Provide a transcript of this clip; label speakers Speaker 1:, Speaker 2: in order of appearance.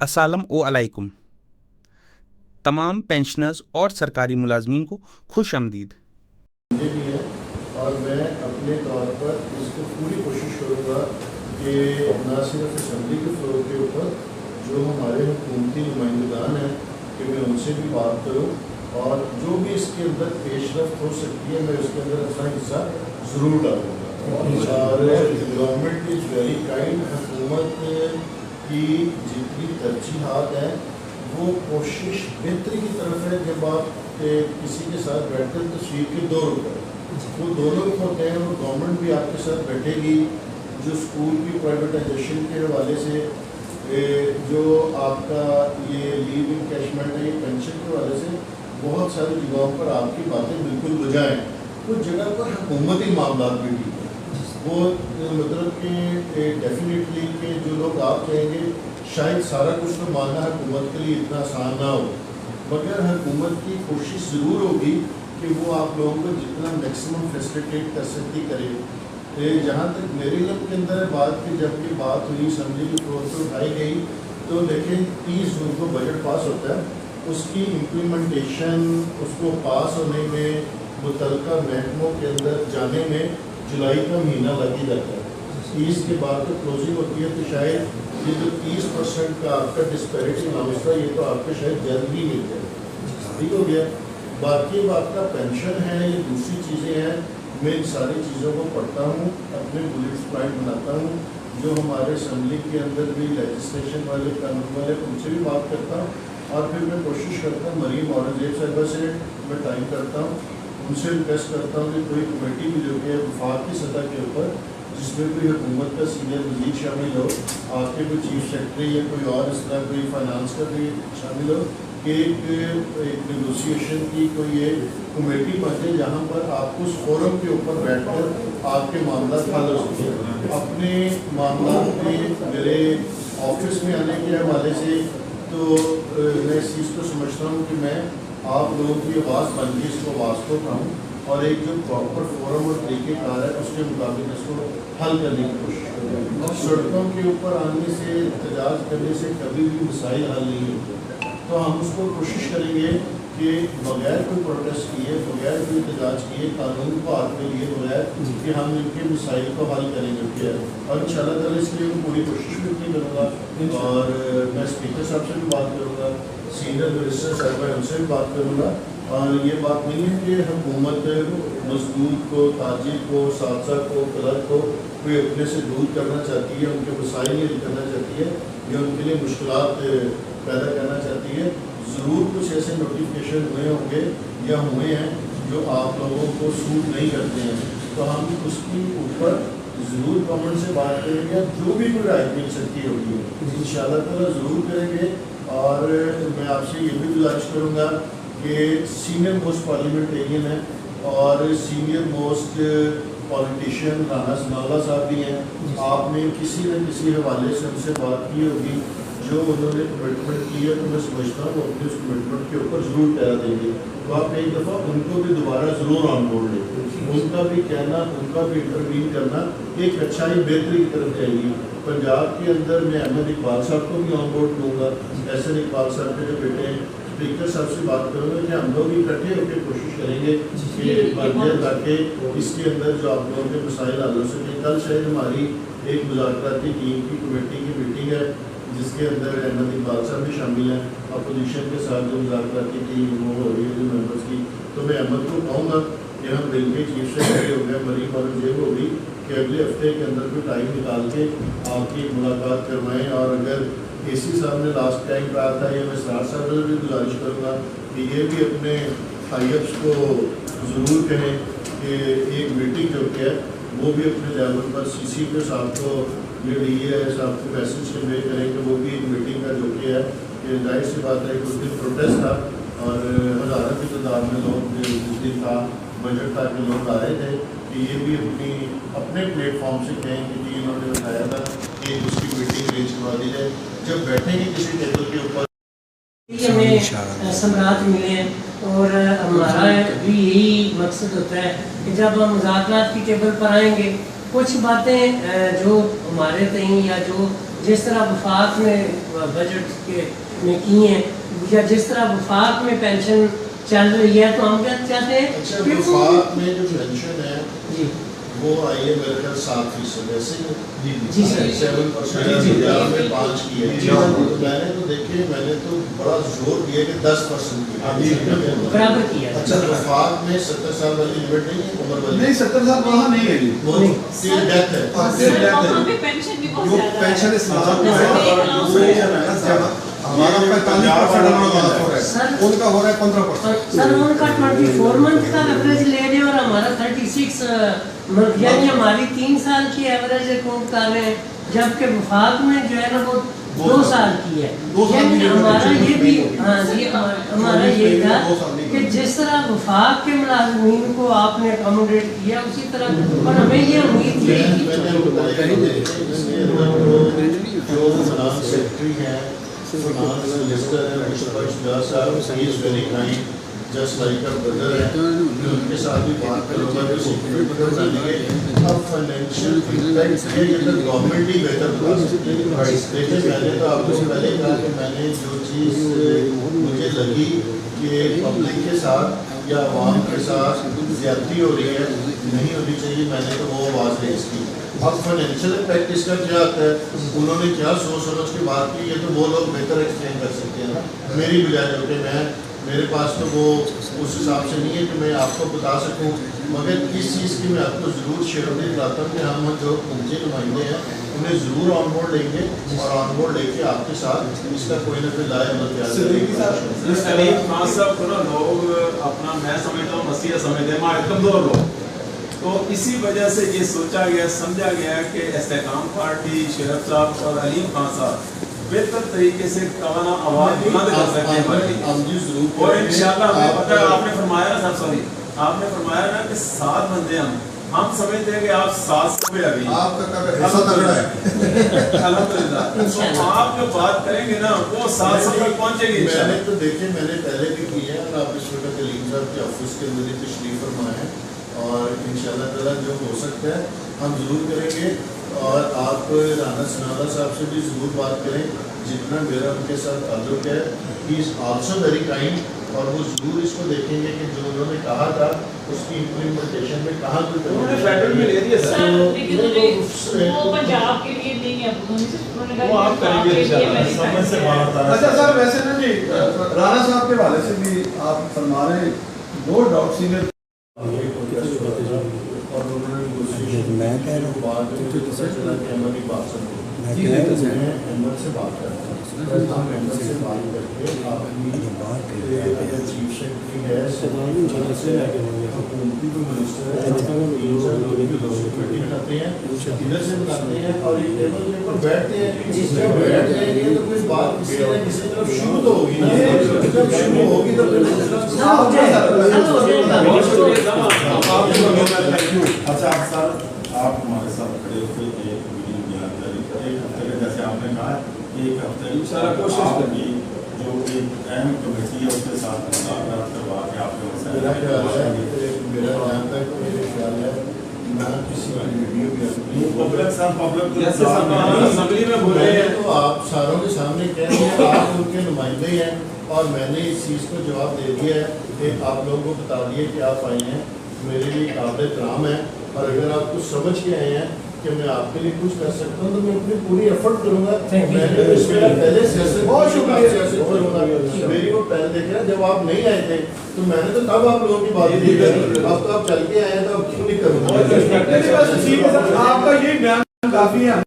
Speaker 1: السلام علیکم تمام پینشنرز اور سرکاری ملازمین کو خوش آمدید۔
Speaker 2: مجھے بھی ہے اور میں اپنے طور پر اس کو پوری کوشش کروں گا کہ نہ صرف اسمبلی کے فلور کے اوپر جو ہمارے حکومتی نمائندگان ہیں کہ میں ان سے بھی بات کروں اور جو بھی اس کے اندر پیش رفت ہو سکتی ہے میں اس کے اندر اپنا حصہ ضرور ڈالوں گا۔ اور گورنمنٹ از ویری کائنڈ، حکومت کی جتنی ترجیحات ہیں وہ کوشش بہتری کی طرف ہے۔ جب آپ کسی کے ساتھ بیٹھتے ہیں تصویر کے دو رخ وہ دونوں رخ ہوتے ہیں، اور گورنمنٹ بھی آپ کے ساتھ بیٹھے گی جو اسکول کی پرائیویٹائزیشن کے حوالے سے، جو آپ کا یہ لیو انکیشمنٹ ہے، یہ پینشن کے حوالے سے بہت ساری جگہوں پر آپ کی باتیں بالکل بجائیں۔ کچھ جگہ پر حکومتی معاملات بھی ٹھیک ہیں، وہ مطلب کہ ڈیفینیٹلی کہ جو لوگ آپ کہیں گے شاید سارا کچھ تو ماننا حکومت کے لیے اتنا آسان نہ ہو، مگر حکومت کی کوشش ضرور ہوگی کہ وہ آپ لوگوں کو جتنا میکسیمم فیسلیٹیٹ کر سکتی کرے۔ جہاں تک میرے علم کے اندر ہے بات کہ جب یہ بات ہوئی اسمبلی کے فلور پر اٹھائی گئی تو دیکھیں 30 جون کو بجٹ پاس ہوتا ہے، اس کی امپلیمنٹیشن اس کو پاس ہونے میں متعلقہ محکموں کے اندر جانے میں جولائی کا مہینہ لگ ہی جاتا ہے۔ 30 کے بعد تو کلوزنگ ہوتی ہے، تو شاید یہ جو 30% کا آپ کا ڈسپیرٹی نامزدہ یہ تو آپ کو شاید جلد بھی مل جائے، ٹھیک ہو گیا۔ باقی اب آپ کا پینشن ہے، یہ دوسری چیزیں ہیں، میں ان ساری چیزوں کو پڑھتا ہوں، اپنے بلیٹس پوائنٹ بناتا ہوں، جو ہمارے اسمبلی کے اندر بھی لیجسلیشن والے قانون والے ان سے بھی بات کرتا ہوں، اور پھر میں کوشش کرتا ہوں مریم اورنگزیب صاحبہ سے میں ٹائم کرتا ہوں، ان سے ریکویسٹ کرتا ہوں کہ کوئی کمیٹی بھی جو کہ وفاق کی سطح کے اوپر جس میں کوئی حکومت کا سینئر وزیر شامل ہو، آپ کے کوئی چیف سیکرٹری یا کوئی اور اس طرح کوئی فائنانس کا بھی شامل ہو، کہ ایک نیگوسیشن کی کوئی ایک کمیٹی بنے جہاں پر آپ کو اس فورم کے اوپر بیٹھ کر آپ کے معاملات حل ہو سکیں۔ اپنے معاملات میں میرے آفس میں آنے کے حوالے سے تو میں اس چیز کو سمجھتا ہوں کہ میں آپ لوگوں کی آواز بن کے اس کو آواز کو اٹھاؤں اور ایک جو پراپر فورم اور طریقہ کار ہے اس کے مطابق اس کو حل کرنے کی کوشش کریں۔ سڑکوں کے اوپر آنے سے احتجاج کرنے سے کبھی بھی مسائل حل نہیں ہوتے، تو ہم اس کو کوشش کریں گے کہ بغیر کوئی پروٹیسٹ کیے، بغیر کوئی احتجاج کیے، قانون کو ہاتھ میں لیے بغیر کہ ہم ان کے مسائل کو حل کریں گے، اور ان شاء اللہ تعالیٰ اس کے لیے میں پوری کوشش بھی اپنی کروں گا، اور میں اسپیکر صاحب سے بھی بات کروں گا، سینئر منسٹر صاحب ہیں ان سے بھی بات کروں گا۔ اور یہ بات نہیں ہے کہ حکومت مزدور کو، تاجر کو، ساتھیہ کو، کلرک کو کوئی اپنے سے دور کرنا چاہتی ہے، ان کے مسائل حل کرنا چاہتی ہے یا ان کے لیے مشکلات پیدا کرنا چاہتی ہے۔ ضرور کچھ ایسے نوٹیفکیشن ہوئے ہوں گے یا ہوئے ہیں جو آپ لوگوں کو سوٹ نہیں کرتے ہیں، تو ہم اس کے اوپر ضرور گورنمنٹ سے بات کریں گے، جو بھی کوئی رائے مل سکتی ہوگی ان شاء اللہ تعالیٰ ضرور کریں گے۔ اور میں آپ سے یہ بھی گزارش کروں گا کہ سینئر موسٹ پارلیمنٹیرین ہیں اور senior most politician Rana Sanaullah صاحب بھی ہیں، آپ نے کسی نہ کسی حوالے سے ان سے بات کی ہوگی، جو انہوں نے کمٹمنٹ کی ہے تو میں سمجھتا ہوں وہ اپنے اس کمٹمنٹ کے اوپر ضرور ٹہرا دیں گے، تو آپ ایک دفعہ ان کو بھی دوبارہ ضرور آن بورڈ لیں، ان کا بھی کہنا، ان کا بھی انٹروین کرنا ایک اچھائی بہتری کی طرف جائے گی۔ پنجاب کے اندر میں احمد اقبال صاحب کو بھی آن بورڈ لوں گا، احسن اقبال صاحب کے جو بیٹے ہیں، اسپیکر صاحب سے بات کروں گا کہ ہم لوگ اکٹھے ہو کے کوشش کریں گے کہ بن جائے تاکہ اس کے اندر جو آپ لوگوں کے مسائل حل ہو سکیں۔ کل شاید ہماری ایک مذاکراتی ٹیم کی کمیٹی کی میٹنگ ہے جس کے اندر احمد اقبال صاحب بھی شامل ہیں، اپوزیشن کے ساتھ جو مذاکراتی ٹیم وہ ہو رہی ہے جو ممبرس کی، تو میں احمد کو کہوں گا کہ ہم مل کے چیف سیکرٹری ہو گئے، مریم اورنگزیب ہوگی، کہ اگلے ہفتے کے اندر کوئی ٹائم نکال کے آپ کی ملاقات کروائیں۔ اور اگر اے سی صاحب نے لاسٹ ٹائم کہا تھا یا میں سرار صاحب سے بھی گزارش کروں گا کہ یہ بھی اپنے ہائی اپس کو ضرور کہیں کہ ایک میٹنگ جو کہ ہے وہ بھی اپنے لیول پر سی سی پہ صاحب کو یہ ڈی اے صاحب کو میسج کنوے کریں کہ وہ بھی ایک میٹنگ کا جو کہ ہے کہ ظاہر سی بات ہے کہ اس دن پروٹیسٹ تھا اور ہزاروں کی تعداد میں لوگ جس دن تھا بجٹ تھا کہ لوگ آ رہے تھے، کہ یہ بھی اپنے پلیٹ فارم سے کہیں کہ جی انہوں نے بتایا تھا کہ اس کی میٹنگ ارینج کروا دی جائے، جب بیٹھیں گے کسی ٹیبل کے اوپر
Speaker 3: ہمیں ثمرات ملے ہیں، اور ہمارا بھی یہی مقصد ہوتا ہے کہ جب ہم مذاکرات کی ٹیبل پر آئیں گے کچھ باتیں جو ہمارے تئیں یا جو جس طرح وفاق میں بجٹ کے میں کی ہیں یا جس طرح وفاق میں پینشن چل رہی ہے تو ہم کیا چاہتے ہیں
Speaker 2: اچھا
Speaker 3: کہ
Speaker 2: وفاق میں جو پینشن ہے
Speaker 3: جی
Speaker 2: وہ آئی ہے میرے خیال 7% ایسے ہی
Speaker 3: جی سر
Speaker 2: 7% میں 5 کی ہے تو میں نے تو دیکھیے میں نے تو بڑا زور دیا کہ 10% کی
Speaker 3: برابر کیا ہے
Speaker 2: اچھا وفاق میں 70 سال والی لمٹ نہیں ہے عمر والی
Speaker 4: نہیں 70 سال وہاں نہیں ہے جی
Speaker 2: وہ تین ڈیتھ ہے
Speaker 5: وہاں پہ پینشن بھی بہت
Speaker 4: جو
Speaker 5: زیادہ ہے.
Speaker 4: پینشن اسلام
Speaker 5: جیسے
Speaker 4: میں
Speaker 5: ایک لاکھ
Speaker 4: ہمارا 45% ہمارا ہو رہا ہے ان کا ہو رہا ہے 15%.
Speaker 3: سر ان کا 24 منتھ کا ایوریج لے رہے اور ہمارا 36 منتھ یعنی ہماری 3 سال کی ایوریج اکاؤنٹ کر رہے ہیں جبکہ وفاق میں جو ہے نا وہ 2 سال کی ہے یعنی ہمارا یہ بھی ہاں جی ہمارا یہ تھا کہ جس طرح وفاق کے ملازمین کو آپ نے اکاموڈیٹ کیا اسی طرح اور ہمیں یہ امید تھی
Speaker 2: جو فنانس سیکرٹری ہیں فنانس منسٹر ہیں مصطفیٰ شجاع صاحب ہی is very kind just like a brother ہے میں ان کے ساتھ بھی بات کروں گا کہ سیکرٹری بتائیں گے اب فائنینشیل امپیکٹ یہ تو گورنمنٹ ہی بہتر بتا سکتی ہے. دیکھیں میں نے تو آپ کو پہلے کہا کہ میں نے جو چیز مجھے لگی کہ پبلک کے ساتھ یا عوام کے ساتھ زیادتی ہو رہی ہے نہیں ہونی چاہیے میں نے تو وہ آواز ریز کی. اب فائنینشیل امپیکٹ اس کا کیا آتا ہے انہوں نے کیا سوچ سمجھ کے بات کی یہ تو وہ لوگ بہتر ایکسپلین کر سکتے ہیں نا میری بجائے جو کہ میرے پاس تو وہ اس حساب سے نہیں ہے کہ میں آپ کو بتا سکوں مگر اس چیز کی میں آپ کو ضرور شیئر دلاتا ہوں کہ ہم جو حکومتی نمائندے ہیں انہیں ضرور آن بورڈ لیں گے اور آن بورڈ لے کے آپ کے ساتھ اس کا کوئی نہ کوئی لائے عمل تیار
Speaker 6: سلیم خان صاحب کو نا لوگ اپنا میں سمجھتا ہوں مسیح سمجھتے ہیں ماں کمزور لوگ تو اسی وجہ سے یہ سوچا گیا سمجھا گیا کہ استحکام پارٹی شریف صاحب اور علیم خان صاحب بہتر طریقے سے کوانا آواز بلند کر سکتے ہیں اور انشاءاللہ ہمیں پتہ ہے آپ نے فرمایا نا سر سوری آپ نے فرمایا نا کہ 7 بندے ہم سمجھتے ہیں کہ آپ 700 پہ ابھی
Speaker 4: آپ کا حصہ تگڑا ہے
Speaker 6: الحمدللہ تو آپ جو بات کریں گے نا وہ 700 تک پہنچے گی
Speaker 2: میں نے تو دیکھیں میں نے پہلے بھی کی ہے اور آپ اس وقت علیم صاحب کے آفس کے اندر تشریف فرما ہے اور انشاءاللہ تعالیٰ جو ہو سکتا ہے ہم ضرور کریں گے اور آپ رانا سنالا صاحب سے بھی ضرور بات کریں جتنا میرا ان کے ساتھ تعلق ہے ہی از آلسو ویری کائنڈ اور وہ ضرور اس کو دیکھیں گے کہ جو انہوں نے کہا تھا اس کی امپلیمنٹیشن میں کہاں
Speaker 6: انہوں نے فیڈرل میں لے دیا
Speaker 5: سر لیکن وہ پنجاب کے لیے نہیں ہے انہوں نے
Speaker 6: وہ آپ کریں گے انشاءاللہ
Speaker 5: سمجھ سے باہر
Speaker 4: اچھا سر ویسے نا جی رانا صاحب کے حوالے سے بھی آپ فرما رہے ہیں نو ڈاؤٹ سینئر
Speaker 2: اور انہوں نے میں کہہ رہا ہوں بات پتہ چلا کہ احمد کی بات سن میں احمد سے بات کرتا ہوں ہم احمد سے بات کر کے آپ کی چیف سیکرٹری ہے حکومتی کو منسٹر ہے کرتے ہیں ادھر سے بتاتے ہیں اور یہ ٹیبل کے اوپر بیٹھتے ہیں جب بیٹھتے ہیں یہ تو کوئی بات کسی نہ کسی طرف شروع تو ہوگی نا جب شروع ہوگی تو پھر
Speaker 7: اچھا سر آپ ہمارے ساتھ کھڑے ہوئے ایک میٹنگ بیان کری ایک ہفتے میں جیسے آپ نے کہا ایک ہفتے آپ کی جو ایک اہم کمیٹی ہے اس کے ساتھ مذاکرات کروا کے آپ کے
Speaker 2: میرا جہاں تک میرے خیال ہے نہ کسی ویڈیو بھی
Speaker 7: پبلک سر پبلک
Speaker 6: اسمبلی میں بولے ہیں
Speaker 2: تو آپ ساروں کے سامنے کہہ رہے ہیں آپ ان کے نمائندے ہیں اور میں نے اس چیز کو جواب دے دیا ہے کہ آپ لوگوں کو بتا دیے کہ آپ آئے ہیں میرے لیے قابل احترام ہے اور اگر آپ کچھ سمجھ کے آئے ہیں کہ میں آپ کے لیے کچھ کر سکتا ہوں تو میں اپنی پوری ایفرٹ کروں گا میں نے اس میں پہلے سیاست بہت شکریہ میری وہ پہلے دیکھ رہا جب آپ نہیں آئے تھے تو میں نے تو تب آپ لوگوں کی بات نہیں کری اب تو آپ چل کے آئے ہیں تو اب کیوں نہیں کروں گا
Speaker 4: آپ کا یہ بیان کافی ہے